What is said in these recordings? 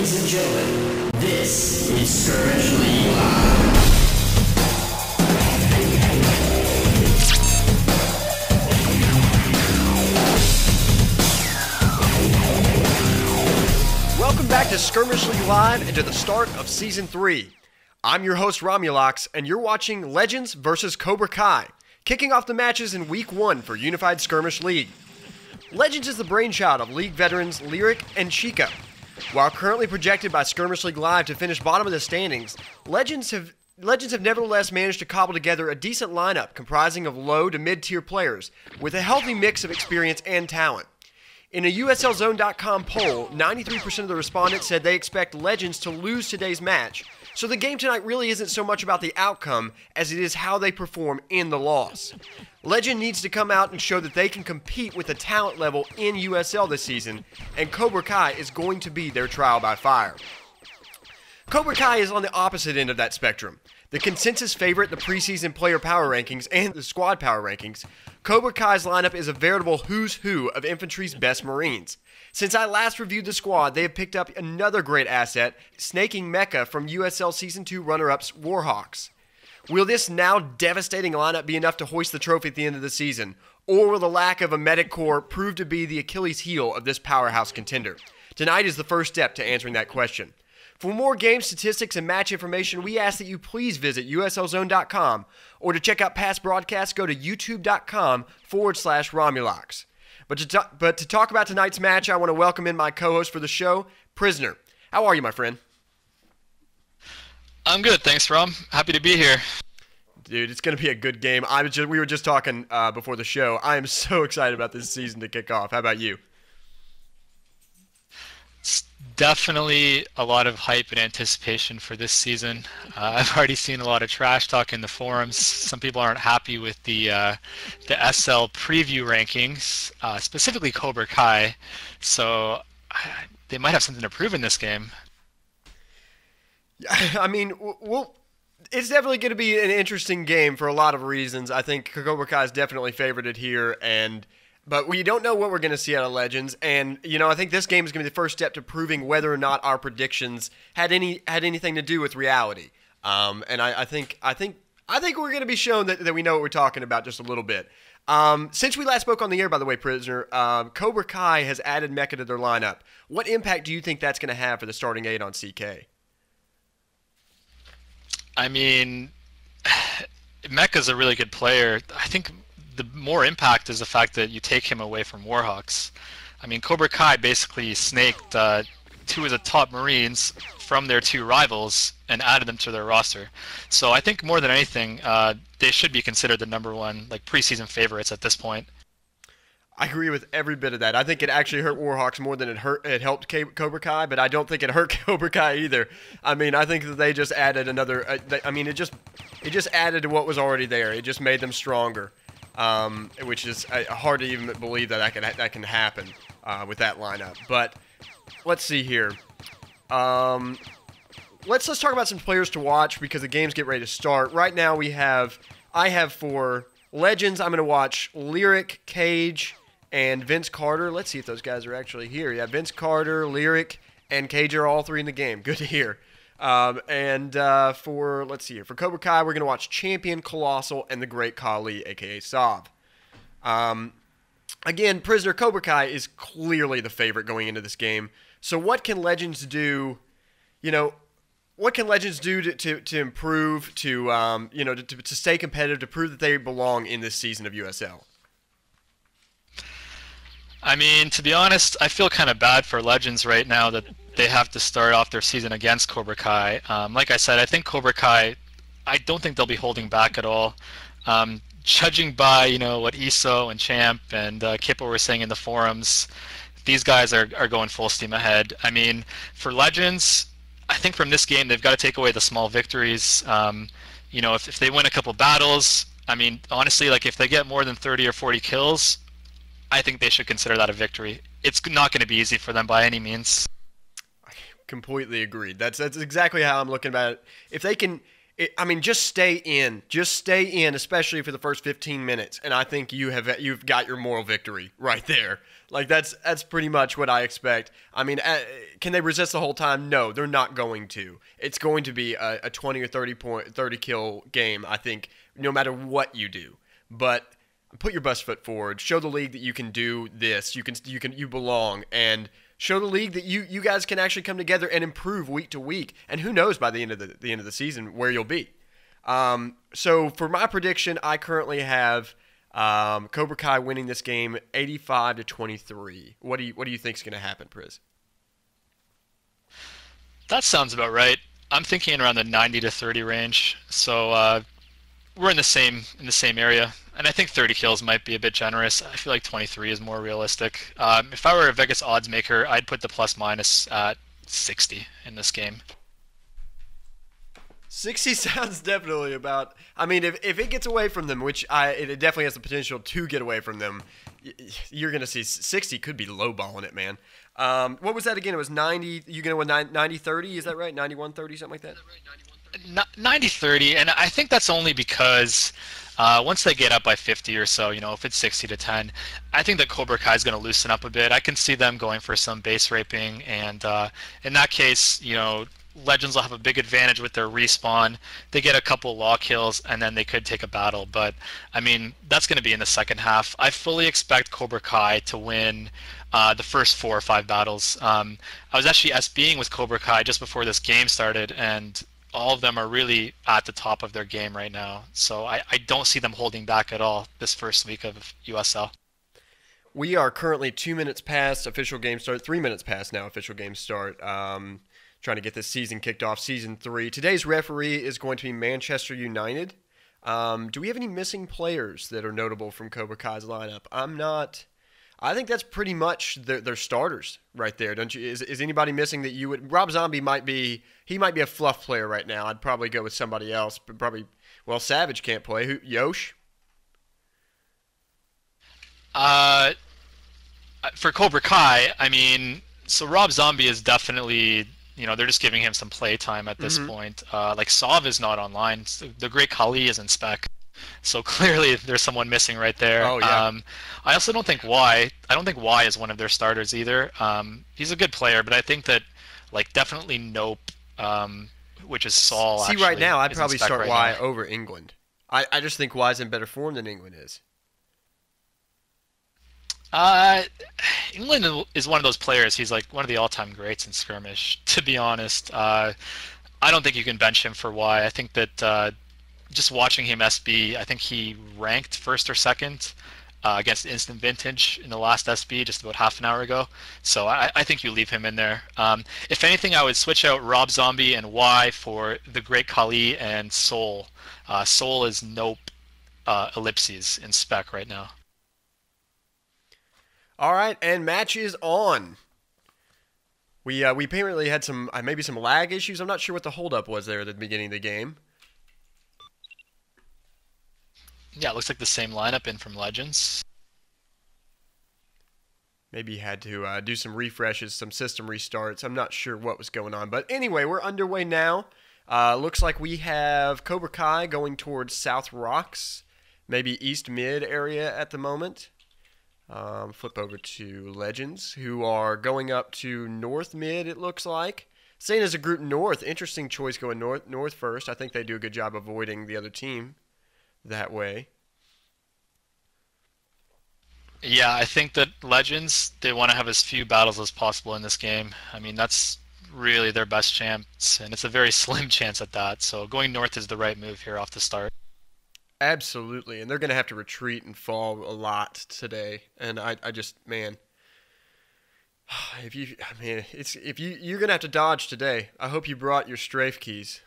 Ladies and gentlemen, this is Skirmish League Live. Welcome back to Skirmish League Live and to the start of Season 3. I'm your host, Romulox, and you're watching Legends vs. Cobra Kai, kicking off the matches in Week 1 for Unified Skirmish League. Legends is the brainchild of League veterans Lyric and Chica. While currently projected by Skirmish League Live to finish bottom of the standings, Legends have nevertheless managed to cobble together a decent lineup comprising of low to mid-tier players with a healthy mix of experience and talent. In a USLZone.com poll, 93% of the respondents said they expect Legends to lose today's match, so the game tonight really isn't so much about the outcome as it is how they perform in the loss. Legend needs to come out and show that they can compete with the talent level in USL this season, and Cobra Kai is going to be their trial by fire. Cobra Kai is on the opposite end of that spectrum. The consensus favorite, the preseason player power rankings, and the squad power rankings, Cobra Kai's lineup is a veritable who's who of infantry's best Marines. Since I last reviewed the squad, they have picked up another great asset, snaking Mecha from USL Season 2 runner-ups Warhawks. Will this now devastating lineup be enough to hoist the trophy at the end of the season, or will the lack of a medic core prove to be the Achilles heel of this powerhouse contender? Tonight is the first step to answering that question. For more game statistics and match information, we ask that you please visit USLZone.com, or to check out past broadcasts, go to youtube.com/Romulox. But to talk about tonight's match, I want to welcome in my co-host for the show, Prisoner. How are you, my friend? I'm good, thanks, Rom. Happy to be here. Dude, it's going to be a good game. We were just talking before the show. I am so excited about this season to kick off. How about you? It's definitely a lot of hype and anticipation for this season. I've already seen a lot of trash talk in the forums. Some people aren't happy with the SL preview rankings, specifically Cobra Kai. So they might have something to prove in this game. I mean, it's definitely going to be an interesting game for a lot of reasons. I think Cobra Kai is definitely favorited here, but we don't know what we're going to see out of Legends. And I think this game is going to be the first step to proving whether or not our predictions had anything to do with reality. And I think we're going to be shown that we know what we're talking about just a little bit. Since we last spoke on the air, by the way, Prisoner, Cobra Kai has added Mecha to their lineup. What impact do you think that's going to have for the starting 8 on CK? I mean, Mecha's a really good player. I think the more impact is the fact that you take him away from Warhawks. I mean, Cobra Kai basically snaked 2 of the top Marines from their 2 rivals and added them to their roster. So I think more than anything, they should be considered the #1 preseason favorites at this point. I agree with every bit of that. I think it actually hurt Warhawks more than it helped Cobra Kai, but I don't think it hurt Cobra Kai either. I mean, I think that they just added another. It just added to what was already there. It just made them stronger, which is hard to even believe that can happen with that lineup. But let's see here. Let's talk about some players to watch because the games get ready to start. Right now I have for Legends. I'm going to watch Lyric, Cage, and Vince Carter. Let's see if those guys are actually here. Yeah, Vince Carter, Lyric, and Cage are all 3 in the game. Good to hear. For Cobra Kai, we're going to watch Champion, Colossal, and the Great Khali, a.k.a. Sav. Again, Prisoner, Cobra Kai is clearly the favorite going into this game. So what can Legends do, what can Legends do to improve, to stay competitive, to prove that they belong in this season of USL? I mean, to be honest, I feel kind of bad for Legends right now that they have to start off their season against Cobra Kai. Like I said, I think Cobra Kai, I don't think they'll be holding back at all. Judging by, what Iso and Champ and Kippo were saying in the forums, these guys are going full steam ahead. I mean, for Legends, I think from this game, they've got to take away the small victories. If they win a couple battles, I mean, honestly, if they get more than 30 or 40 kills, I think they should consider that a victory. It's not going to be easy for them by any means. I completely agreed. That's exactly how I'm looking at it. If I mean, just stay in. Just stay in, especially for the first 15 minutes. And I think you've got your moral victory right there. Like that's pretty much what I expect. I mean, can they resist the whole time? No, they're not going to. It's going to be a 20 or 30 kill game, I think, no matter what you do. But put your best foot forward. Show the league that you can do this. You belong, and show the league that you guys can actually come together and improve week to week. And who knows by the end of the season where you'll be. So for my prediction, I currently have Cobra Kai winning this game 85-23. What do you think is going to happen, Priz? That sounds about right. I'm thinking around the 90-30 range. So we're in the same area. And I think 30 kills might be a bit generous. I feel like 23 is more realistic. If I were a Vegas odds maker, I'd put the plus minus at 60 in this game. 60 sounds definitely about. I mean, if it gets away from them, which it definitely has the potential to get away from them, you're going to see 60 could be lowballing it, man. What was that again? It was 90. You're going to win 90-30, is that right? 91-30, something like that? 90-30, and I think that's only because once they get up by 50 or so, if it's 60-10, I think that Cobra Kai is going to loosen up a bit. I can see them going for some base raping, and in that case, Legends will have a big advantage with their respawn. They get a couple law kills, and then they could take a battle. But, I mean, that's going to be in the second half. I fully expect Cobra Kai to win the first 4 or 5 battles. I was actually SBing with Cobra Kai just before this game started, and all of them are really at the top of their game right now. So I don't see them holding back at all this first week of USL. We are currently 2 minutes past official game start, 3 minutes past now official game start. Trying to get this season kicked off, season 3. Today's referee is going to be Manchester United. Do we have any missing players that are notable from Cobra Kai's lineup? I think that's pretty much their starters right there, don't you? Is anybody missing that you would? Rob Zombie might be a fluff player right now. I'd probably go with somebody else, but Savage can't play. Who? Yosh? For Cobra Kai, I mean, so Rob Zombie is definitely, they're just giving him some play time at this point. Like Sav is not online. So the great Kali is in spec. So clearly there's someone missing right there. Oh, yeah. I also don't think Y is one of their starters either. He's a good player, but I think that definitely Nope, which is Saul. See, right now I'd probably start right Y now. over England. I just think Y's in better form than England is. England is one of those players. He's like one of the all-time greats in Skirmish. To be honest, I don't think you can bench him for Y. I think that just watching him SB, I think he ranked first or second against Instant Vintage in the last SB just about half an hour ago. So I think you leave him in there. If anything, I would switch out Rob Zombie and Y for the great Kali and Soul. Soul is Nope ellipses in spec right now. All right, and match is on. We apparently had some maybe some lag issues. I'm not sure what the holdup was there at the beginning of the game. Yeah, it looks like the same lineup in from Legends. Maybe you had to do some refreshes, some system restarts. I'm not sure what was going on. But anyway, we're underway now. Looks like we have Cobra Kai going towards South Rocks, maybe East Mid area at the moment. Flip over to Legends, who are going up to North Mid, it looks like. Saying as a group North, interesting choice going north first. I think they do a good job avoiding the other team that way. Yeah, I think that Legends, they want to have as few battles as possible in this game. I mean, that's really their best chance, and it's a very slim chance at that. So going north is the right move here off the start. Absolutely, and they're going to have to retreat and fall a lot today. And I just, man, you're going to have to dodge today. I hope you brought your strafe keys.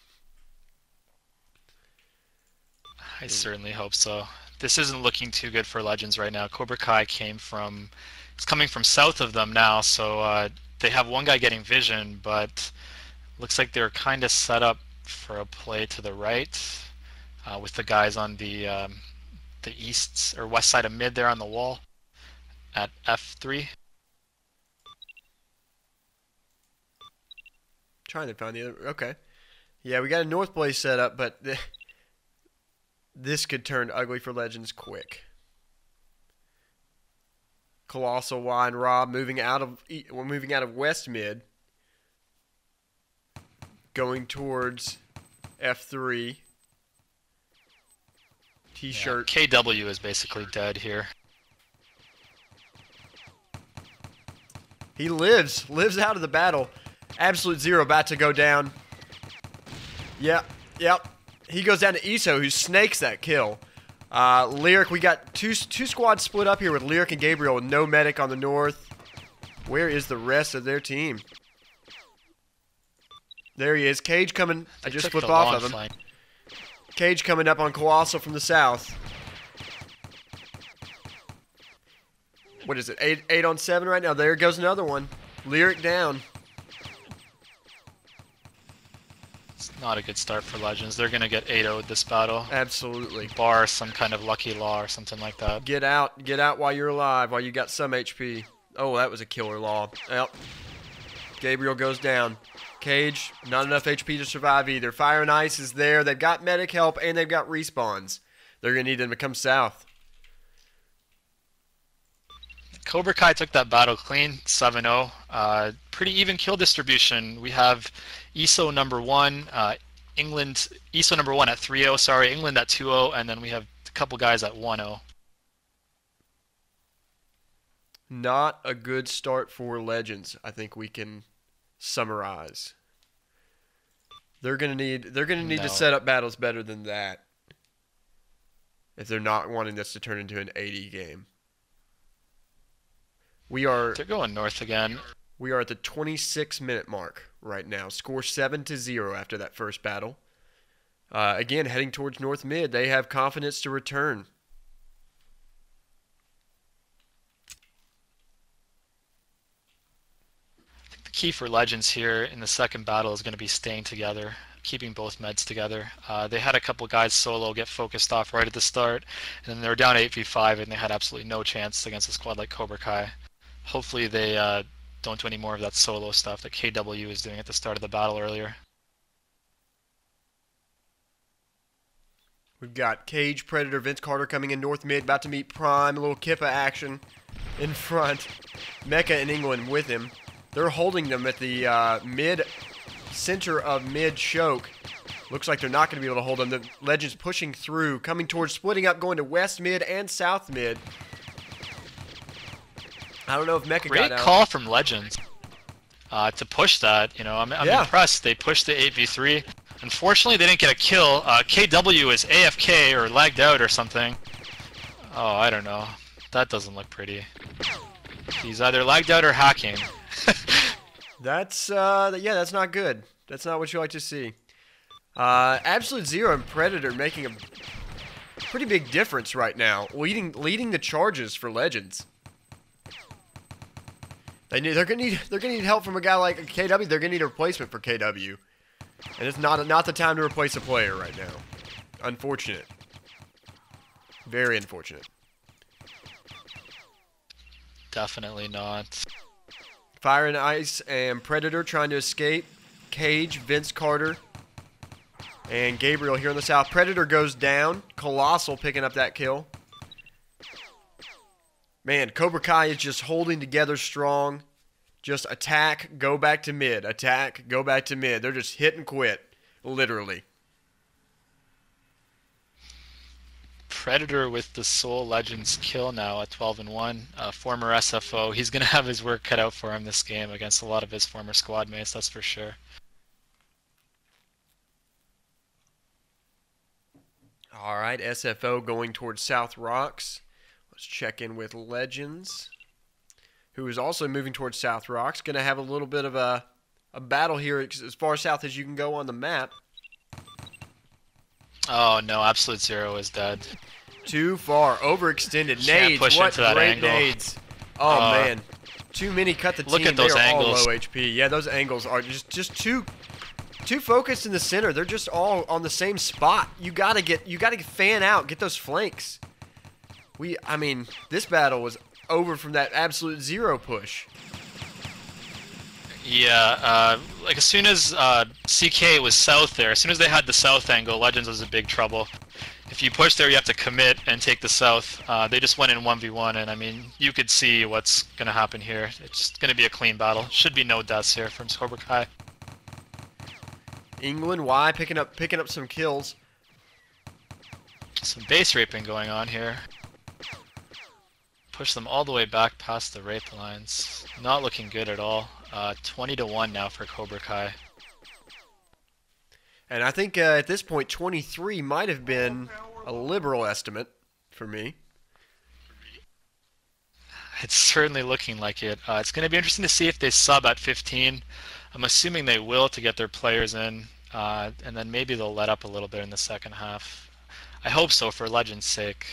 I certainly hope so. This isn't looking too good for Legends right now. Cobra Kai it's coming from south of them now, so they have one guy getting vision, but looks like they're kind of set up for a play to the right. With the guys on the east or west side of mid there on the wall at F3. Trying to find the other. Okay. Yeah, we got a North Blaze set up, but this could turn ugly for Legends quick. Colossal Y and Rob moving out of West mid, going towards F3. T-shirt. Yeah, KW is basically dead here. He lives out of the battle. Absolute Zero about to go down. Yep. He goes down to Iso, who snakes that kill. Lyric, we got two squads split up here with Lyric and Gabriel with no medic on the north. Where is the rest of their team? There he is. Cage coming. I just flipped off of him. Flank. Cage coming up on Colossal from the south. What is it? 8 on 7 right now. There goes another one. Lyric down. It's not a good start for Legends. They're going to get 8-0'd this battle. Absolutely. Bar some kind of lucky law or something like that. Get out while you're alive, while you got some HP. Oh, that was a killer law. Yep. Gabriel goes down. Cage, not enough HP to survive either. Fire and Ice is there. They've got medic help, and they've got respawns. They're going to need them to come south. Cobra Kai took that battle clean, 7-0. Pretty even kill distribution. We have ESO number 1, England, ESO number 1 at 3-0, sorry, England at 2-0, and then we have a couple guys at 1-0. Not a good start for Legends, I think we can summarize. They're gonna need to set up battles better than that if they're not wanting this to turn into an 80 game. They're going north again. We are at the 26-minute mark right now. Score 7-0 after that first battle. Again, heading towards North Mid. They have confidence to return. I think the key for Legends here in the second battle is going to be staying together, keeping both meds together. They had a couple guys solo get focused off right at the start, and then they were down 8v5, and they had absolutely no chance against a squad like Cobra Kai. Hopefully they don't do any more of that solo stuff that KW is doing at the start of the battle earlier. We've got Cage, Predator, Vince Carter coming in North Mid, about to meet Prime. A little Kippa action in front. Mecha and England with him. They're holding them at the center of mid choke. Looks like they're not going to be able to hold them. The Legends pushing through, coming towards splitting up, going to West Mid and South Mid. I don't know if Mecha got out. Great call from Legends to push that. You know, I'm impressed. They pushed the 8v3. Unfortunately, they didn't get a kill. KW is AFK or lagged out or something. Oh, I don't know. That doesn't look pretty. He's either lagged out or hacking. That's that's not good. That's not what you like to see. Absolute Zero and Predator making a pretty big difference right now, leading the charges for Legends. They're gonna need help from a guy like KW. They're gonna need a replacement for KW, and it's not the time to replace a player right now. Unfortunate. Very unfortunate. Definitely not. Fire and Ice and Predator trying to escape. Cage, Vince Carter, and Gabriel here in the south. Predator goes down. Colossal picking up that kill. Man, Cobra Kai is just holding together strong. Just attack, go back to mid. Attack, go back to mid. They're just hit and quit, literally. Predator with the sole Legends kill now at 12-1. Former SFO. He's going to have his work cut out for him this game against a lot of his former squad mates, that's for sure. All right, SFO going towards South Rocks. Let's check in with Legends, who is also moving towards South Rocks. Going to have a little bit of a battle here as far south as you can go on the map. Oh no, Absolute Zero is dead. Too far, overextended. Can't Nades, push what into that great angle. nades. Oh man, too many cut the team. Look at those they are angles. all low HP. Yeah, those angles are just too focused in the center. They're just all on the same spot. You gotta fan out, get those flanks. I mean, this battle was over from that Absolute Zero push. Yeah, like as soon as CK was south there, as soon as they had the south angle, Legends was in big trouble. If you push there, you have to commit and take the south. They just went in 1v1, and I mean, you could see what's going to happen here. It's just going to be a clean battle. Should be no deaths here from Cobra Kai. England Y picking up some kills. Some base raping going on here. Push them all the way back past the rape lines. Not looking good at all. 20-1 now for Cobra Kai. And I think at this point, 23 might have been a liberal estimate for me. It's certainly looking like it. It's going to be interesting to see if they sub at 15. I'm assuming they will to get their players in, and then maybe they'll let up a little bit in the second half. I hope so for Legends' sake.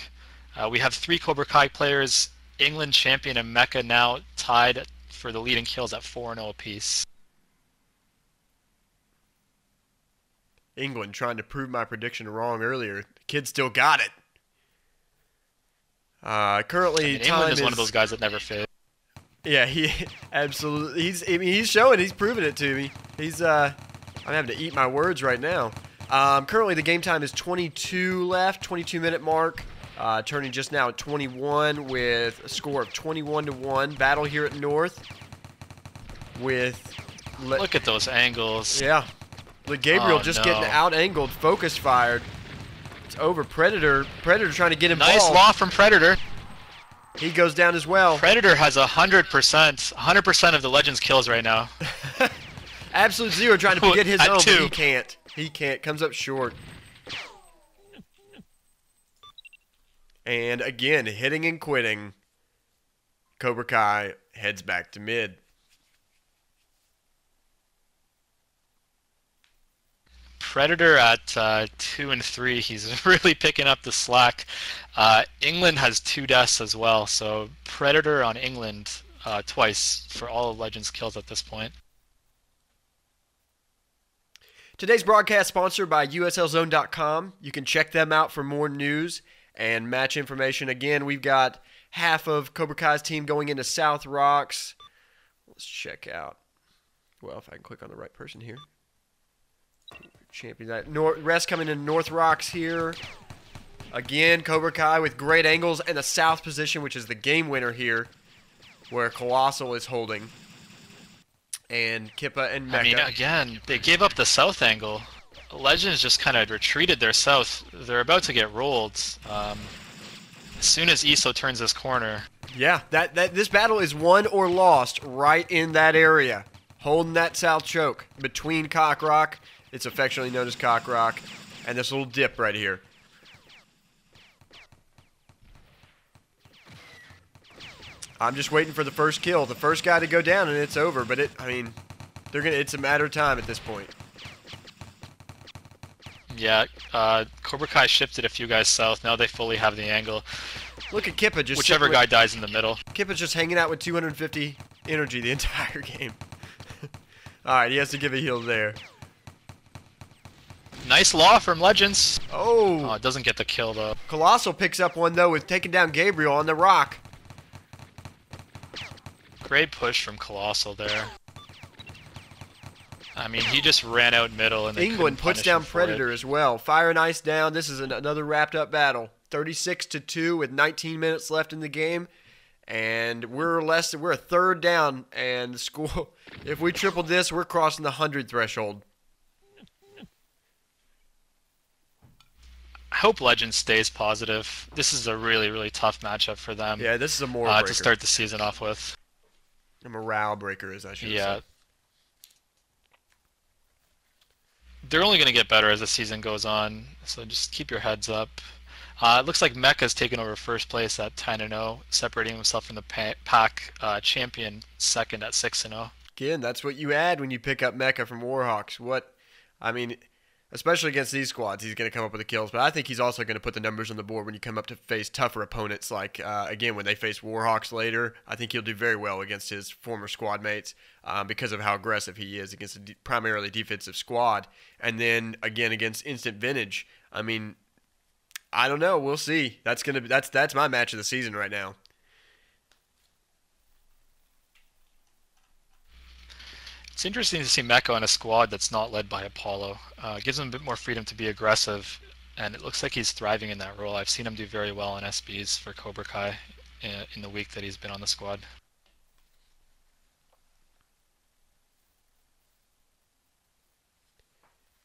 We have 3 Cobra Kai players, England champion and Mecha now tied for the leading kills at 4-0 apiece. England trying to prove my prediction wrong earlier. The kid still got it. Currently, England is one of those guys that never fails. Yeah, he absolutely. He's showing. He's proving it to me. I'm having to eat my words right now. Currently, the game time is 22 left, 22-minute mark. Turning just now at 21 with a score of 21-1. Battle here at North with... Look at those angles. Yeah. Gabriel just getting out-angled, focus fired. It's over. Predator trying to get involved. Nice law from Predator. He goes down as well. Predator has 100% of the Legends kills right now. Absolute Zero trying to get his At own, but 2. he can't. He can't. Comes up short. And again, hitting and quitting. Cobra Kai heads back to mid. Predator at 2 and 3. He's really picking up the slack. England has 2 deaths as well, so Predator on England twice for all of Legends kills at this point. Today's broadcast sponsored by USLZone.com. You can check them out for more news and match information. Again, we've got half of Cobra Kai's team going into South Rocks. Let's check out. Well, if I can click on the right person here. Champions. Rest coming in North Rocks here. Again, Cobra Kai with great angles and the south position, which is the game winner here, where Colossal is holding. And Kippa and Mecha. I mean, again, they gave up the south angle. Legends just kind of retreated their south. They're about to get rolled. As soon as Iso turns this corner. Yeah, this battle is won or lost right in that area. Holding that south choke between Cock Rock. It's affectionately known as Cock Rock. And this little dip right here. I'm just waiting for the first kill. The first guy to go down and it's over. But it's a matter of time at this point. Yeah, Cobra Kai shifted a few guys south. Now they fully have the angle. Look at Kippa just... Whichever guy dies in the middle. Kippa's just hanging out with 250 energy the entire game. Alright, he has to give a heal there. Nice law from Legends. Oh, It doesn't get the kill, though. Colossal picks up one, though, with taking down Gabriel on the rock. Great push from Colossal there. I mean, he just ran out middle, and England puts down Predator as well. Fire and Ice down. This is another wrapped-up battle. 36-2 with 19 minutes left in the game. And we're a third down, and the score, if we tripled this, we're crossing the 100 threshold. I hope Legends stays positive. This is a really, really tough matchup for them. Yeah, this is a morale breaker. To start the season off with. A morale breaker, as I should say. They're only going to get better as the season goes on, so just keep your heads up. It looks like Mecha's taken over first place at 10-0, separating himself from the pack. Champion second at 6-0. Again, that's what you add when you pick up Mecha from Warhawks. Especially against these squads, he's going to come up with the kills. But I think he's also going to put the numbers on the board when you come up to face tougher opponents. Like, again, when they face Warhawks later, I think he'll do very well against his former squad mates because of how aggressive he is against a primarily defensive squad. And then, again, against Instant Vintage, I mean, I don't know. We'll see. That's my match of the season right now. It's interesting to see Mecha on a squad that's not led by Apollo. Gives him a bit more freedom to be aggressive, and it looks like he's thriving in that role. I've seen him do very well in SBs for Cobra Kai in the week that he's been on the squad.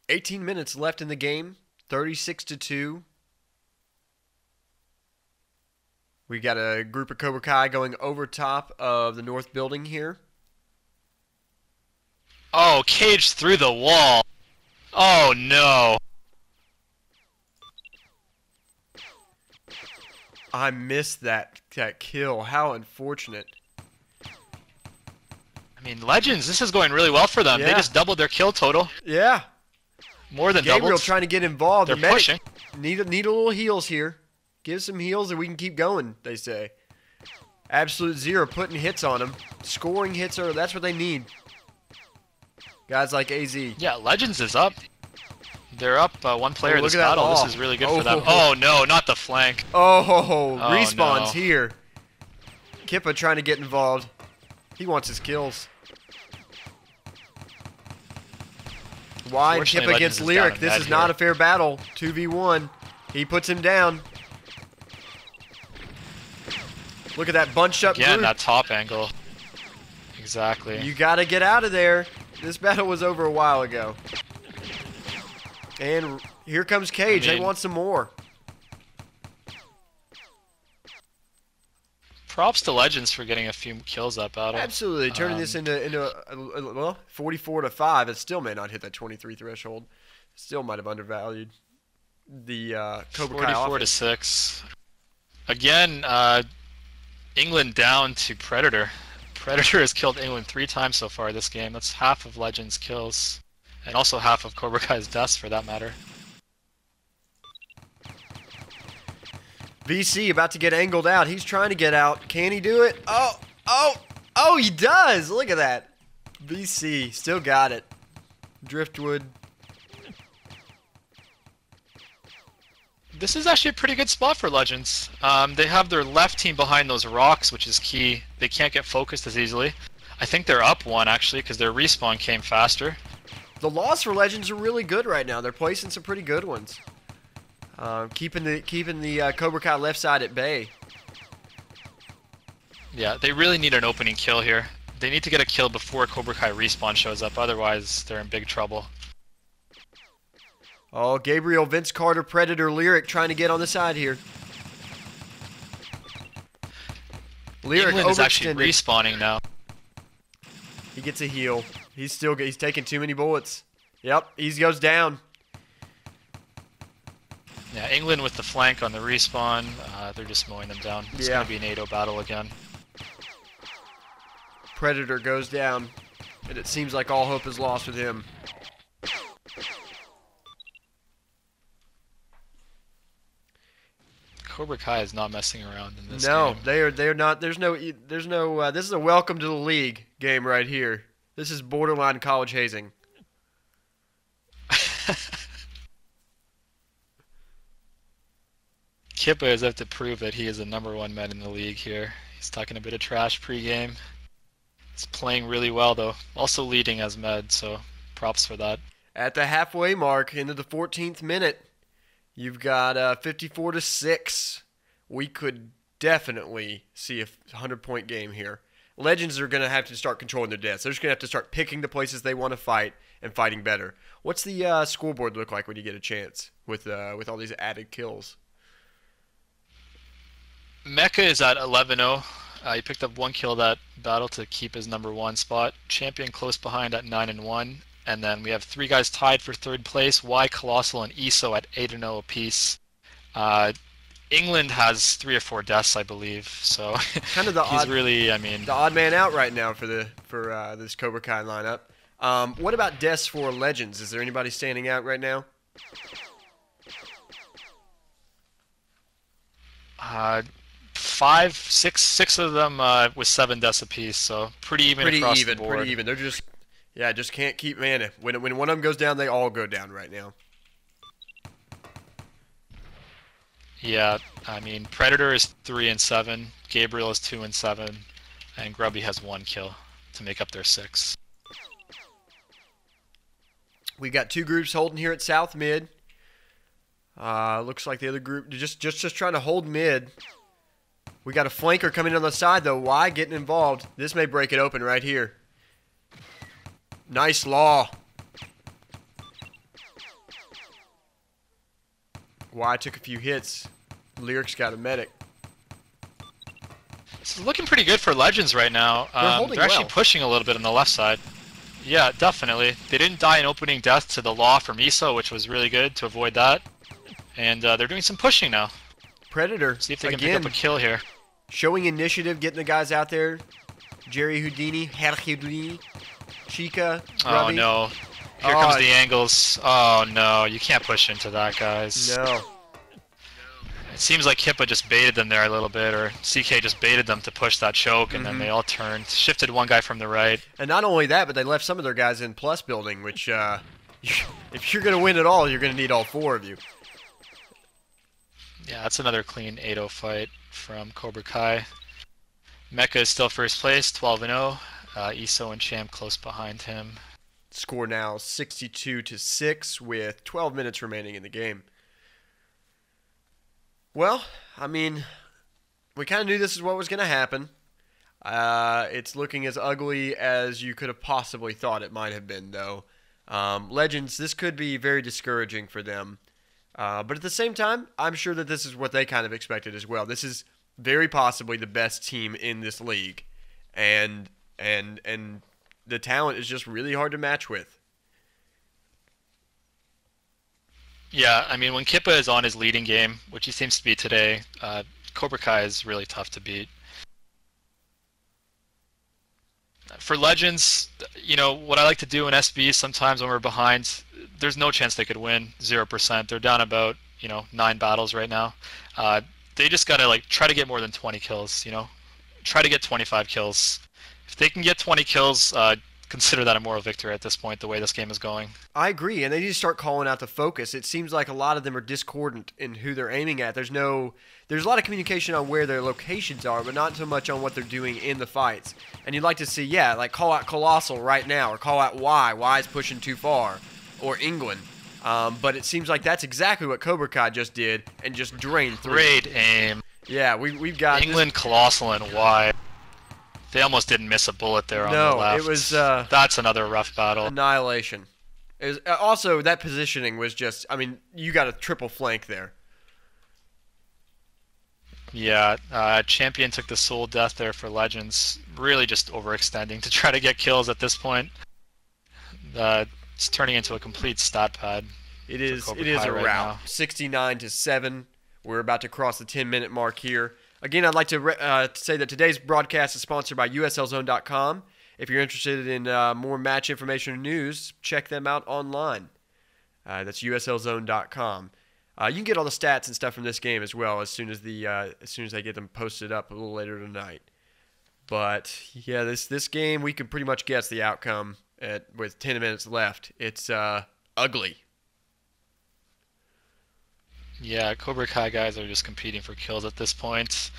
18 minutes left in the game, 36-2. We got a group of Cobra Kai going over top of the north building here. Oh, Cage through the wall. Oh no. I missed that kill. How unfortunate. I mean, Legends, this is going really well for them. Yeah. They just doubled their kill total. Yeah. More than Gabriel doubled. trying to get involved. They're The medic pushing. Need a little heals here. Give some heals and we can keep going, they say. Absolute Zero putting hits on them. Scoring hits, that's what they need. Guys like AZ. Yeah, Legends is up. They're up one player in look this at that battle. ball. This is really good for them. Oh no, not the flank. Oh, respawns no. here. Kippa trying to get involved. He wants his kills. Why Unfortunately, Kippa against Legends is down Lyric? in This med is not here. a fair battle. 2v1. He puts him down. Look at that bunched up Again, group. that top angle. Exactly. You gotta get out of there. This battle was over a while ago. And here comes Cage. They want some more. Props to Legends for getting a few kills that battle. Absolutely. Turning this into well, 44-5. It still may not hit that 23 threshold. Still might have undervalued the Cobra Kai 44 to offense. 6. Again, England down to Predator. Predator has killed England 3 times so far this game. That's half of Legends' kills. And also half of Cobra Kai's deaths, for that matter. VC about to get angled out. He's trying to get out. Can he do it? Oh, he does. Look at that. VC still got it. Driftwood. This is actually a pretty good spot for Legends. They have their left team behind those rocks, which is key. They can't get focused as easily. I think they're up 1, actually, because their respawn came faster. The loss for Legends are really good right now. They're placing some pretty good ones. Keeping the Cobra Kai left side at bay. Yeah, they really need an opening kill here. They need to get a kill before Cobra Kai respawn shows up, otherwise they're in big trouble. Oh, Gabriel, Vince Carter, Predator, Lyric trying to get on the side here. Lyric England is actually overextended. respawning now. He gets a heal. He's taking too many bullets. Yep, he goes down. Yeah, England with the flank on the respawn, they're just mowing them down. It's Yeah. going to be a NATO battle again. Predator goes down, and it seems like all hope is lost with him. Cobra Kai is not messing around in this No, game. they're not. There's no. This is a welcome to the league game right here. This is borderline college hazing. Kippa has have to prove that he is the #1 man in the league here. He's talking a bit of trash pregame. He's playing really well though. Also leading as med, so props for that. At the halfway mark, into the 14th minute, you've got 54-6. We could definitely see a 100-point game here. Legends are going to have to start controlling their deaths. They're just going to have to start picking the places they want to fight and fighting better. What's the scoreboard look like when you get a chance with all these added kills? Mecha is at 11-0. He picked up 1 kill that battle to keep his #1 spot. Champion close behind at 9-1. And then we have 3 guys tied for 3rd place. Y, Colossal, and ESO at 8-0 apiece. England has 3 or 4 deaths, I believe. So Kind of the he's odd, really, I mean, the odd man out right now for this Cobra Kai lineup. What about deaths for Legends? Is there anybody standing out right now? 5, 6 of them with 7 deaths apiece. So pretty even across the board. Pretty even. They're just can't keep man. When one of them goes down, they all go down right now. Yeah, I mean, Predator is 3-7, Gabriel is 2-7, and Grubby has 1 kill to make up their 6. We got two groups holding here at South Mid. Looks like the other group just trying to hold mid. We got a flanker coming on the side though. Y getting involved. This may break it open right here. Nice law. Y took a few hits. Lyric's got a medic. It's looking pretty good for Legends right now. They're actually well. pushing a little bit on the left side. Yeah, definitely. They didn't die in opening death to the law from ESO, which was really good to avoid that. And they're doing some pushing now. Predator, See if they can again, pick up a kill here. showing initiative, getting the guys out there. Jerry Houdini, Herr Houdini, Chica, Oh Grubby. no. Here comes the angles. Oh no, you can't push into that, guys. No. It seems like Kippa just baited them there a little bit, or CK just baited them to push that choke, and then they all turned. Shifted one guy from the right. And not only that, but they left some of their guys in plus building, which, if you're going to win it all, you're going to need all four of you. Yeah, that's another clean 8-0 fight from Cobra Kai. Mecha is still first place, 12-0. ESO and Champ close behind him. Score now 62-6 with 12 minutes remaining in the game. Well, I mean, we kind of knew this is what was going to happen. It's looking as ugly as you could have possibly thought it might have been, though. Legends, this could be very discouraging for them. But at the same time, I'm sure that this is what they kind of expected as well. This is very possibly the best team in this league. And the talent is just really hard to match with. Yeah, I mean, when Kippa is on his leading game, which he seems to be today, Cobra Kai is really tough to beat. For Legends, you know, what I like to do in SB sometimes when we're behind, there's no chance they could win, 0%. They're down about, 9 battles right now. They just got to, try to get more than 20 kills, Try to get 25 kills. If they can get 20 kills, consider that a moral victory at this point, the way this game is going. I agree, and they need to start calling out the focus. It seems like a lot of them are discordant in who they're aiming at. There's a lot of communication on where their locations are, but not so much on what they're doing in the fights. And you'd like to see, call out Colossal right now, or call out Y. Y is pushing too far, or England. But it seems like that's exactly what Cobra Kai just did, and just drained through. Great aim. Yeah, we've got England, Colossal, and Y. They almost didn't miss a bullet there on the left. No, it was that's another rough battle. annihilation. It was, also, that positioning was just, you got a triple flank there. Yeah, Champion took the soul death there for Legends. Really just overextending to try to get kills at this point. It's turning into a complete stat pad. It is a right rout. now. 69-7. We're about to cross the 10-minute mark here. Again, I'd like to say that today's broadcast is sponsored by USLZone.com. If you're interested in more match information and news, check them out online. That's USLZone.com. You can get all the stats and stuff from this game as well as soon as they get them posted up a little later tonight. But yeah, this game we could pretty much guess the outcome with 10 minutes left. It's ugly. Yeah, Cobra Kai guys are just competing for kills at this point.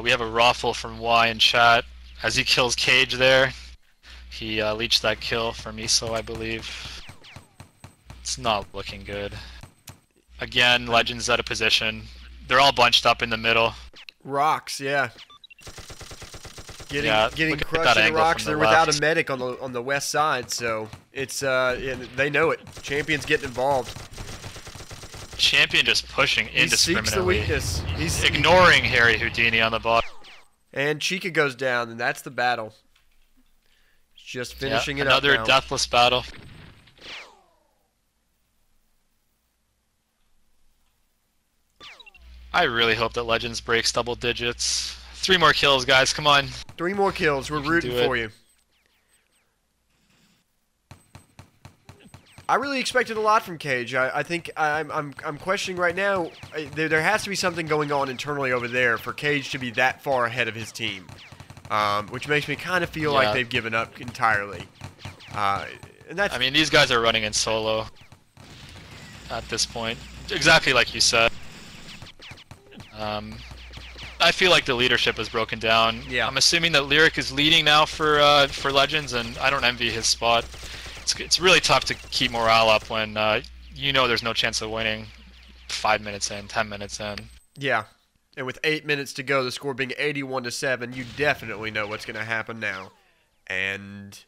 We have a raffle from Y in chat as he kills Cage there. He leached that kill from ESO, I believe. It's not looking good. Again, Legends out of position. They're all bunched up in the middle. Rocks, yeah. Getting look at crushed that in the angle rocks. from the They're without left. a medic on the west side, so it's they know it. Champion's getting involved. Champion just pushing He seeks the indiscriminately. weakness. He's ignoring Harry Houdini on the bottom. And Chica goes down, and that's the battle. Just finishing it up another now. deathless battle. I really hope that Legends breaks double digits. 3 more kills, guys. Come on. 3 more kills. We're rooting do it. for you. I really expected a lot from Cage. I think I'm questioning right now. There has to be something going on internally over there for Cage to be that far ahead of his team, which makes me kind of feel like they've given up entirely. And that's. I mean, these guys are running in solo at this point. Exactly like you said. I feel like the leadership is broken down. Yeah. I'm assuming that Lyric is leading now for Legends, and I don't envy his spot. it's really tough to keep morale up when you know there's no chance of winning 5 minutes in, 10 minutes in. Yeah, and with 8 minutes to go, the score being 81-7, you definitely know what's going to happen now. And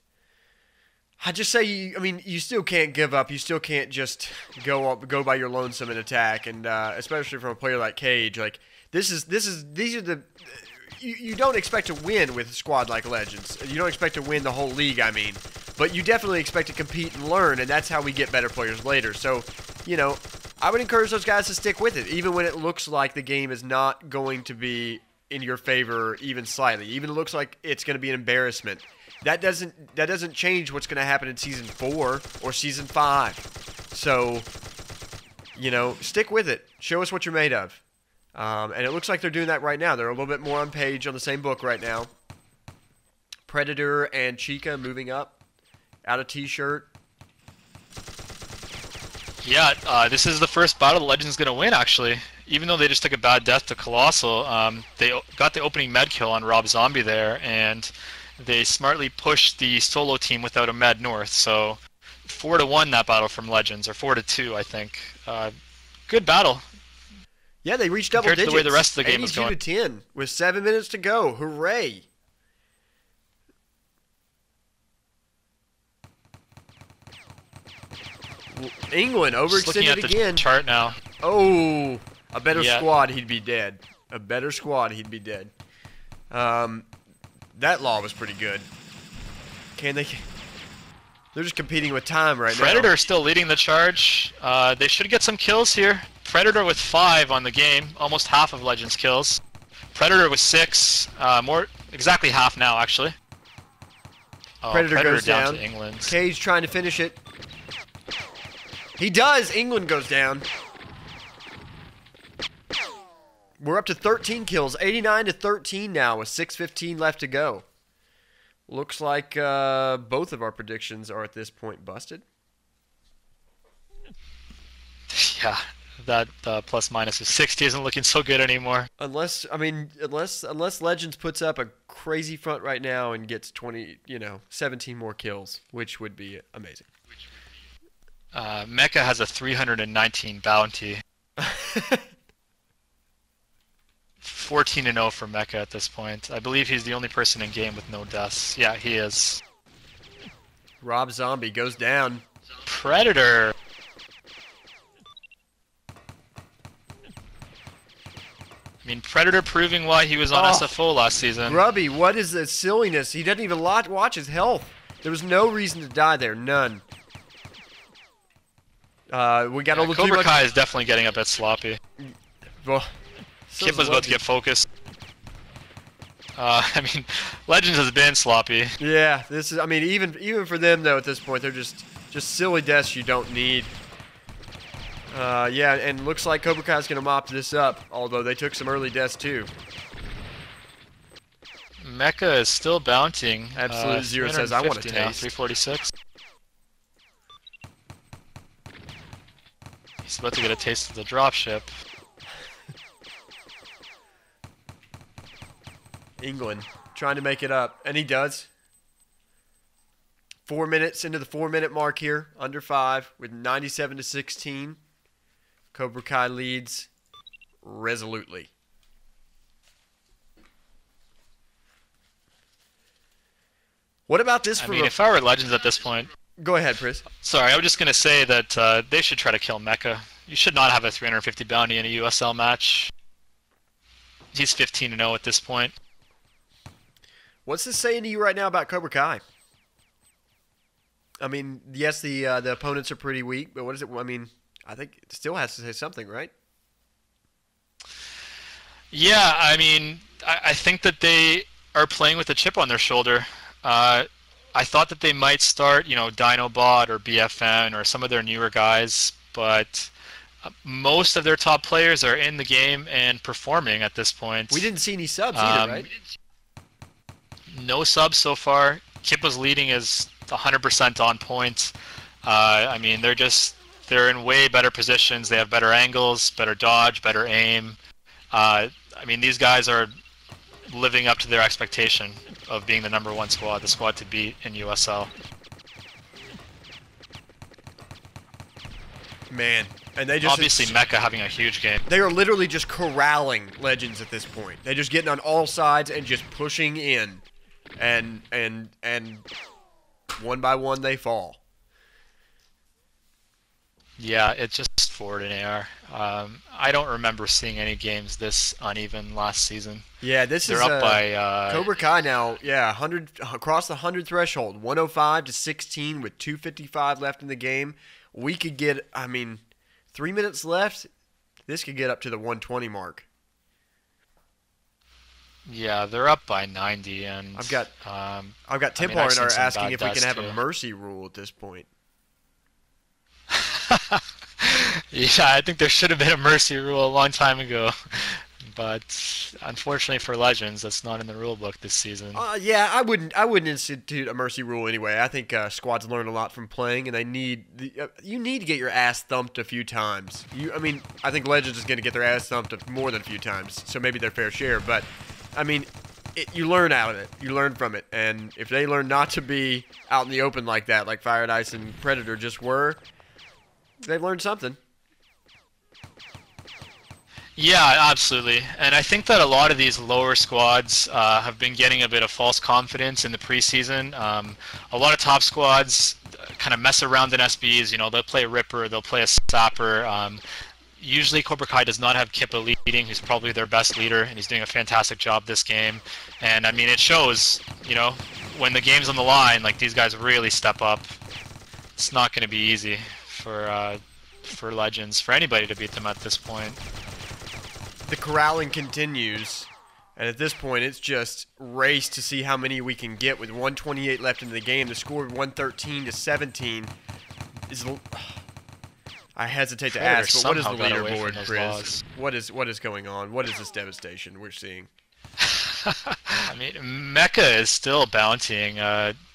I just say, you still can't give up. You still can't just go by your lonesome and attack. And especially from a player like Cage, like these are the. You don't expect to win with a squad like Legends. You don't expect to win the whole league, but you definitely expect to compete and learn, and that's how we get better players later. So, I would encourage those guys to stick with it, even when it looks like the game is not going to be in your favor even slightly. Even it looks like it's going to be an embarrassment. That doesn't change what's going to happen in Season 4 or Season 5. So, stick with it. Show us what you're made of. And it looks like they're doing that right now. They're a little bit more on page on the same book right now. Predator and Chica moving up out of T-shirt. Yeah, this is the first battle the Legend's going to win, actually. Even though they just took a bad death to Colossal, they got the opening med kill on Rob Zombie there, and they smartly pushed the solo team without a med north. So 4-1 that battle from Legends, or 4-2, I think. Good battle. Yeah, they reached double digits. Compared to the way the rest of the game was going. 82-10 with 7 minutes to go. Hooray! England overextended at again. The chart now. Oh, a better squad, he'd be dead. A better squad, he'd be dead. That law was pretty good. Can they? They're just competing with time right now. Predator still leading the charge. They should get some kills here. Predator with 5 on the game, almost half of Legends kills. Predator with 6, exactly half now actually. Predator goes down. To England. Cage trying to finish it. He does. England goes down. We're up to 13 kills, 89-13 now with 6:15 left to go. Looks like both of our predictions are at this point busted. Yeah, that plus minus of 60 isn't looking so good anymore. Unless Legends puts up a crazy front right now and gets 17 more kills, which would be amazing. Mecha has a 319 bounty. 14-0 for Mecha at this point. I believe he's the only person in game with no deaths. Yeah, he is. Rob Zombie goes down. Predator. Predator proving why he was on SFO last season. Grubby, what is this silliness? He doesn't even watch his health. There was no reason to die there. None. We got a little too much. Cobra Kai is definitely getting a bit sloppy. Well, Kip was about to get focused. Legends has been sloppy. Yeah, this is. Even for them though, at this point, they're just silly deaths you don't need. Yeah, and looks like Cobra Kai's gonna mop this up. Although they took some early deaths too. Mecha is still bountying. Absolute Zero says, "I want to taste." Now, 346. He's about to get a taste of the dropship. England trying to make it up, and he does. 4 minutes into the 4-minute mark here, under 5, with 97-16. Cobra Kai leads resolutely. What about this? If I were Legends at this point. Go ahead, Pris. Sorry, I was just gonna say that they should try to kill Mecha. You should not have a 350 bounty in a USL match. He's 15-0 at this point. What's this saying to you right now about Cobra Kai? Yes, the opponents are pretty weak, but what is it? I think it still has to say something, right? Yeah, I think that they are playing with a chip on their shoulder. I thought that they might start, Dinobot or BFN or some of their newer guys, but most of their top players are in the game and performing at this point. We didn't see any subs either, right? No subs so far. Kip was leading is 100% on point. They're in way better positions. They have better angles, better dodge, better aim. These guys are living up to their expectation of being the #1 squad, the squad to beat in USL. Man, and they just obviously Mecha having a huge game. They are literally just corralling Legends at this point. They're just getting on all sides and just pushing in, and one by one they fall. Yeah, it's just forward in AR. I don't remember seeing any games this uneven last season. Yeah, They're up by Cobra Kai now. Yeah, 100 across the 100 threshold, 105 to 16 with 2:55 left in the game. We could get, 3 minutes left. This could get up to the 120 mark. Yeah, they're up by 90, and I've got Timpar I've in our seen some asking bad if we can have too. a mercy rule at this point. Yeah, I think there should have been a mercy rule a long time ago, but unfortunately for Legends, that's not in the rule book this season. Yeah, I wouldn't institute a mercy rule anyway. I think squads learn a lot from playing, and you need to get your ass thumped a few times. I think Legends is going to get their ass thumped more than a few times, so maybe their fair share. But you learn out of it. You learn from it, and if they learn not to be out in the open like that, like Fire and Ice and Predator just were, they've learned something. Yeah, absolutely. And I think that a lot of these lower squads have been getting a bit of false confidence in the preseason. A lot of top squads kind of mess around in SBs. They'll play a Ripper, they'll play a Sapper. Usually Cobra Kai does not have Kippa leading, who's probably their best leader, and he's doing a fantastic job this game. And, it shows, when the game's on the line, like, these guys really step up. It's not going to be easy for Legends, for anybody to beat them at this point. The corralling continues, and at this point it's just race to see how many we can get with 128 left in the game. The score of 113 to 17 is. I hesitate to ask, but what is the leaderboard, Chris? What is going on? What is this devastation we're seeing? Mecha is still bountying.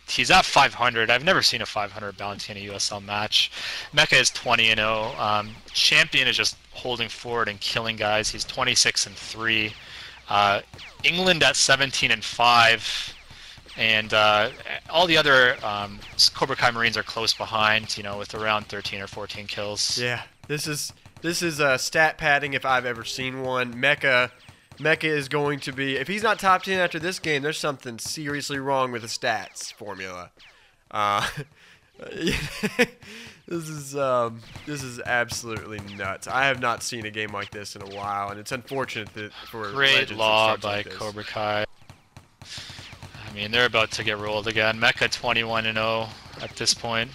He's at 500. I've never seen a 500 bounty in a USL match. Mecha is 20-0. Champion is just holding forward and killing guys. He's 26-3. England at 17-5, and all the other Cobra Kai Marines are close behind. With around 13 or 14 kills. Yeah, this is stat padding if I've ever seen one. Mecha is going to be, if he's not top 10 after this game, there's something seriously wrong with the stats formula. This is absolutely nuts. I have not seen a game like this in a while, and it's unfortunate that for great Legends law it starts by like this. Cobra Kai. They're about to get rolled again. Mecha 21-0 at this point.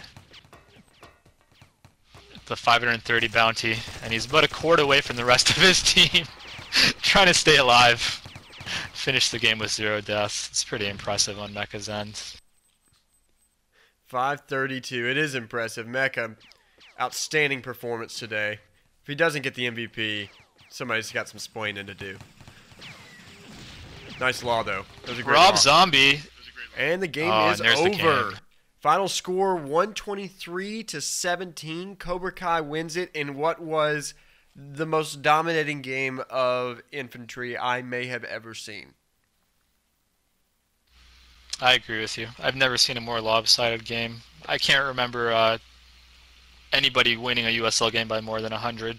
The 530 bounty, and he's about a quart away from the rest of his team. Trying to stay alive. Finish the game with 0 deaths. It's pretty impressive on Mecha's end. 532. It is impressive. Mecha, outstanding performance today. If he doesn't get the MVP, somebody's got some splaining to do. Nice law, though. That was a great Rob law. Zombie. And the game is and there's the over. game. Final score 123 to 17. Cobra Kai wins it in what was the most dominating game of infantry I may have ever seen. I agree with you. I've never seen a more lopsided game. I can't remember anybody winning a USL game by more than 100.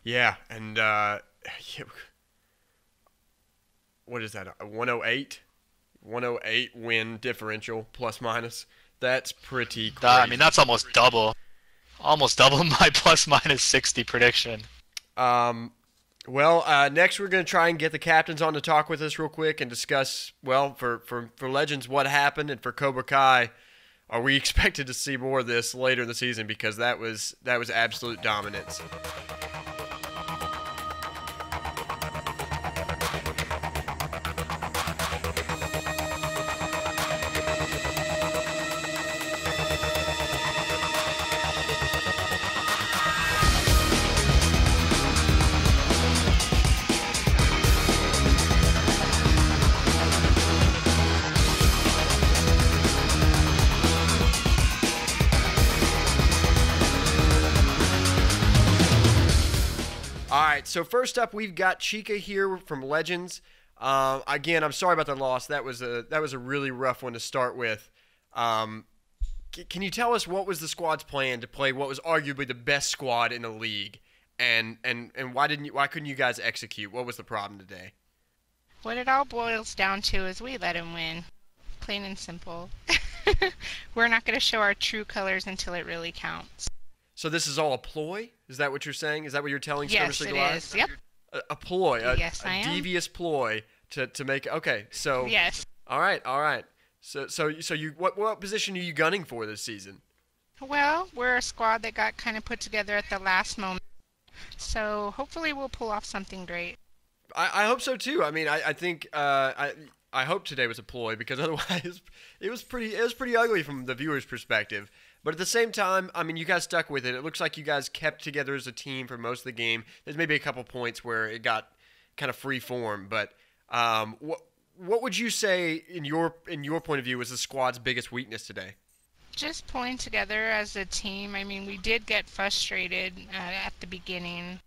Yeah, and what is that? A 108? 108 win differential plus minus. That's pretty crazy. That's almost double. Almost double my plus minus 60 prediction. Next we're going to try and get the captains on to talk with us real quick and discuss, for Legends, what happened, and for Cobra Kai, are we expected to see more of this later in the season, because that was absolute dominance. So first up, we've got Chica here from Legends. Again, I'm sorry about the loss. That was a really rough one to start with. can you tell us what was the squad's plan to play what was arguably the best squad in the league, and why couldn't you guys execute? What was the problem today? What it all boils down to is we let him win, plain and simple. We're not going to show our true colors until it really counts. So this is all a ploy? Is that what you're saying? Is that what you're telling Yes, Skirmish it Live? is. Yep. A ploy, Yes, I a am. devious ploy to make. Okay, so Yes. All right. So you what position are you gunning for this season? Well, we're a squad that got kind of put together at the last moment. So hopefully we'll pull off something great. I hope so too. I mean, I think I hope today was a ploy, because otherwise it was pretty ugly from the viewer's perspective. But at the same time, I mean, you guys stuck with it. It looks like you guys kept together as a team for most of the game. There's maybe a couple points where it got kind of free form, but what would you say in your point of view was the squad's biggest weakness today? Just pulling together as a team. I mean, we did get frustrated at the beginning,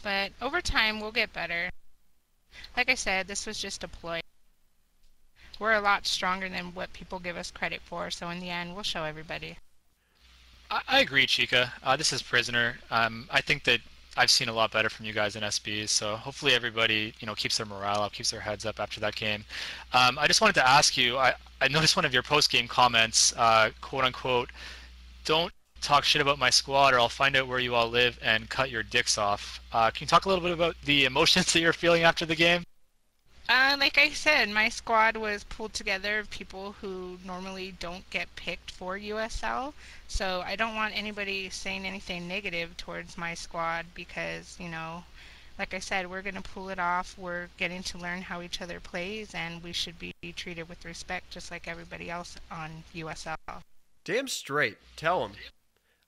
but over time we'll get better. Like I said, this was just a ploy. We're a lot stronger than what people give us credit for, so in the end, we'll show everybody. I agree, Chica. This is Prisoner. I think that I've seen a lot better from you guys in SBs, so hopefully everybody, keeps their morale up, keeps their heads up after that game. I just wanted to ask you, I noticed one of your post-game comments, quote unquote, "Don't talk shit about my squad or I'll find out where you all live and cut your dicks off." Can you talk a little bit about the emotions that you're feeling after the game? Like I said, my squad was pulled together of people who normally don't get picked for USL, so I don't want anybody saying anything negative towards my squad because, like I said, we're going to pull it off. We're getting to learn how each other plays, and we should be treated with respect just like everybody else on USL. Damn straight. Tell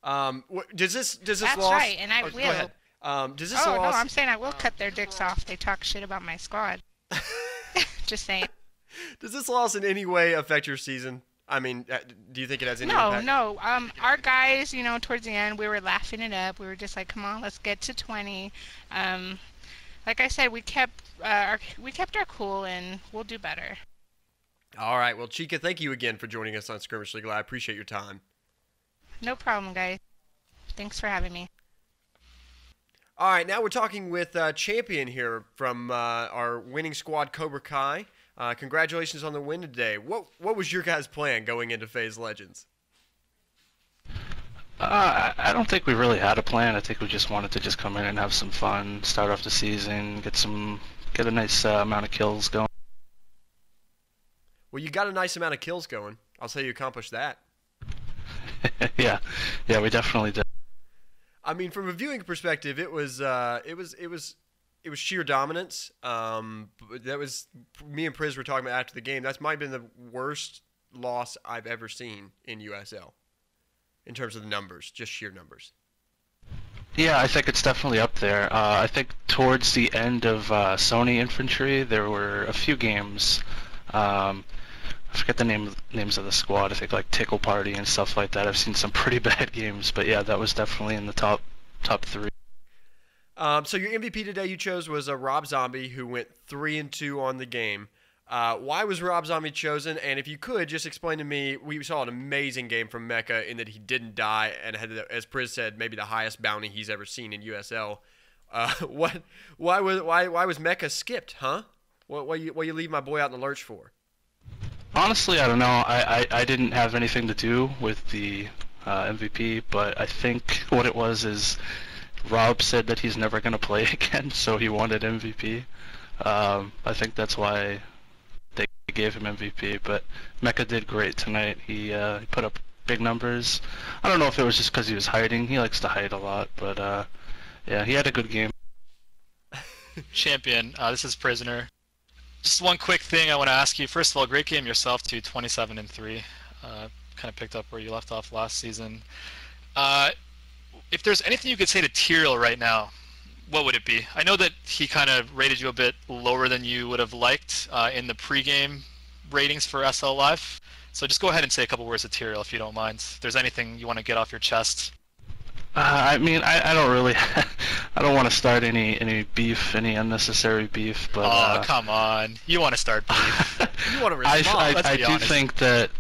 them. Does this That's loss? right, and I Go will. ahead. Does this Oh, loss? no, I'm saying I will cut their dicks off. They talk shit about my squad. Just saying. Does this loss in any way affect your season? I mean, do you think it has any impact? No. Our guys, towards the end, we were laughing it up. We were just like, come on, let's get to 20. Like I said, we kept our cool, and we'll do better. All right. Well, Chica, thank you again for joining us on Skirmish League Live. I appreciate your time. No problem, guys. Thanks for having me. All right, now we're talking with Champion here from our winning squad, Cobra Kai. Congratulations on the win today. What was your guys' plan going into FaZe Legends? I don't think we really had a plan. I think we just wanted to just come in and have some fun, start off the season, get a nice amount of kills going. Well, you got a nice amount of kills going. I'll say you accomplished that. yeah, we definitely did. I mean, from a viewing perspective, it was sheer dominance. That was me and Priz were talking about after the game. That might have been the worst loss I've ever seen in USL in terms of the numbers, just sheer numbers. Yeah, I think it's definitely up there. I think towards the end of Sony Infantry, there were a few games. I forget the names of the squad. I think like Tickle Party and stuff like that. I've seen some pretty bad games, but yeah, that was definitely in the top three. So your MVP today you chose was Rob Zombie, who went 3-2 on the game. Why was Rob Zombie chosen? And if you could, just explain to me. We saw an amazing game from Mecha in that he didn't die and had, as Priz said, maybe the highest bounty he's ever seen in USL. Why was Mecha skipped, huh? What you leave my boy out in the lurch for? Honestly, I don't know. I didn't have anything to do with the MVP, but I think what it was is Rob said that he's never going to play again, so he wanted MVP. I think that's why they gave him MVP, but Mecha did great tonight. He put up big numbers. I don't know if it was just because he was hiding. He likes to hide a lot, but yeah, he had a good game. Champion, this is Prisoner. Just one quick thing I want to ask you. First of all, great game yourself too, 27-3. Kind of picked up where you left off last season. If there's anything you could say to Tyrell right now, what would it be? I know that he kind of rated you a bit lower than you would have liked in the pregame ratings for SL Live. So just go ahead and say a couple words to Tyrell if you don't mind. If there's anything you want to get off your chest. I mean, I don't really, I don't want to start any beef, any unnecessary beef, but... Oh, come on. You want to start beef. You want to respond, I do think that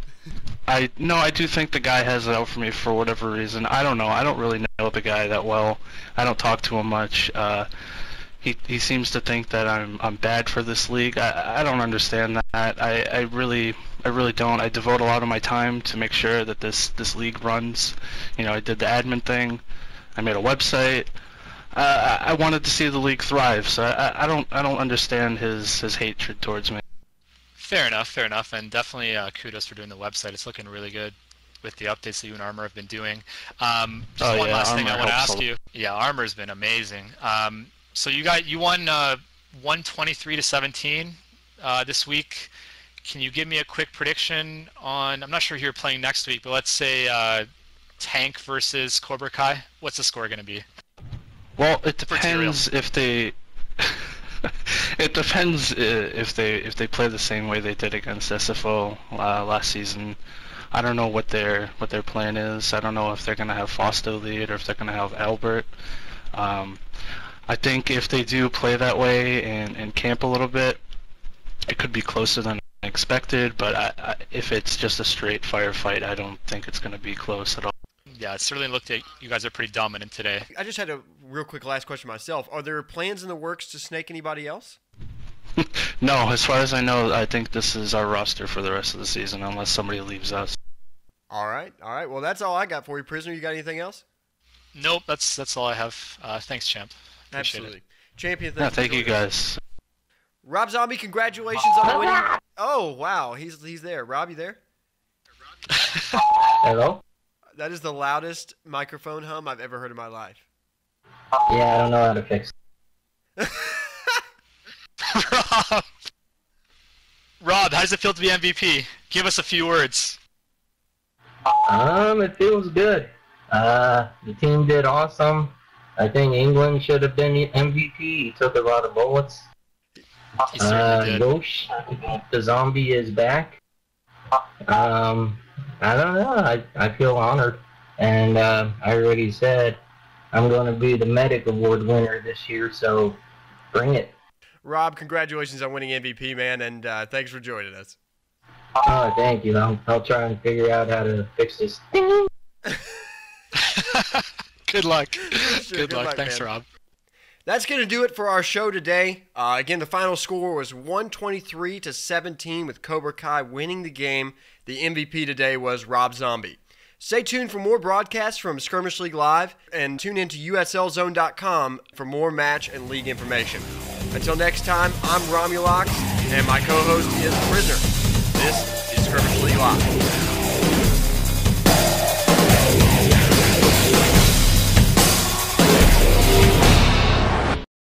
I do think the guy has it out for me for whatever reason. I don't know. I don't really know the guy that well. I don't talk to him much. He seems to think that I'm bad for this league. I don't understand that. I really don't. I devote a lot of my time to make sure that this league runs. You know, I did the admin thing. I made a website. I wanted to see the league thrive, so I don't understand his hatred towards me. Fair enough, and definitely kudos for doing the website. It's looking really good with the updates that you and Armor have been doing. Just one last thing I want to ask you. Yeah, Armor's been amazing. So you won 123-17 this week. Can you give me a quick prediction on? I'm not sure who you're playing next week, but let's say Tank versus Cobra Kai. What's the score going to be? Well, it depends if they. It depends if they play the same way they did against SFO last season. I don't know what their plan is. I don't know if they're gonna have Fausto lead or if they're gonna have Albert. I think if they do play that way and camp a little bit, it could be closer than expected. But if it's just a straight firefight, I don't think it's gonna be close at all. Yeah, it certainly looked like you guys are pretty dominant today. I just had a real quick last question myself. Are there plans in the works to snake anybody else? No, as far as I know, I think this is our roster for the rest of the season, unless somebody leaves us. All right. Well, that's all I got for you, Prisoner. You got anything else? Nope, that's all I have. Thanks, Champ. Appreciate Absolutely. it. Champion, Thank you guys. Rob Zombie, congratulations on the winning. Oh, wow. He's there. Rob, you there? Hello? That is the loudest microphone hum I've ever heard in my life. Yeah, I don't know how to fix it. Rob, how does it feel to be MVP? Give us a few words. It feels good. The team did awesome. I think England should have been the MVP. He took a lot of bullets. He certainly did. Ghosh, the zombie is back. I don't know. I feel honored. And I already said I'm going to be the Medic Award winner this year, so bring it. Rob, congratulations on winning MVP, man, and thanks for joining us. Oh, thank you. I'll try and figure out how to fix this. Ding! Good luck. Sure, good luck. Thanks, man. Rob. That's going to do it for our show today. Again, the final score was 123-17 with Cobra Kai winning the game. The MVP today was Rob Zombie. Stay tuned for more broadcasts from Skirmish League Live and tune in to USLZone.com for more match and league information. Until next time, I'm Romulox, and my co-host is Prisoner. This is Skirmish League Live.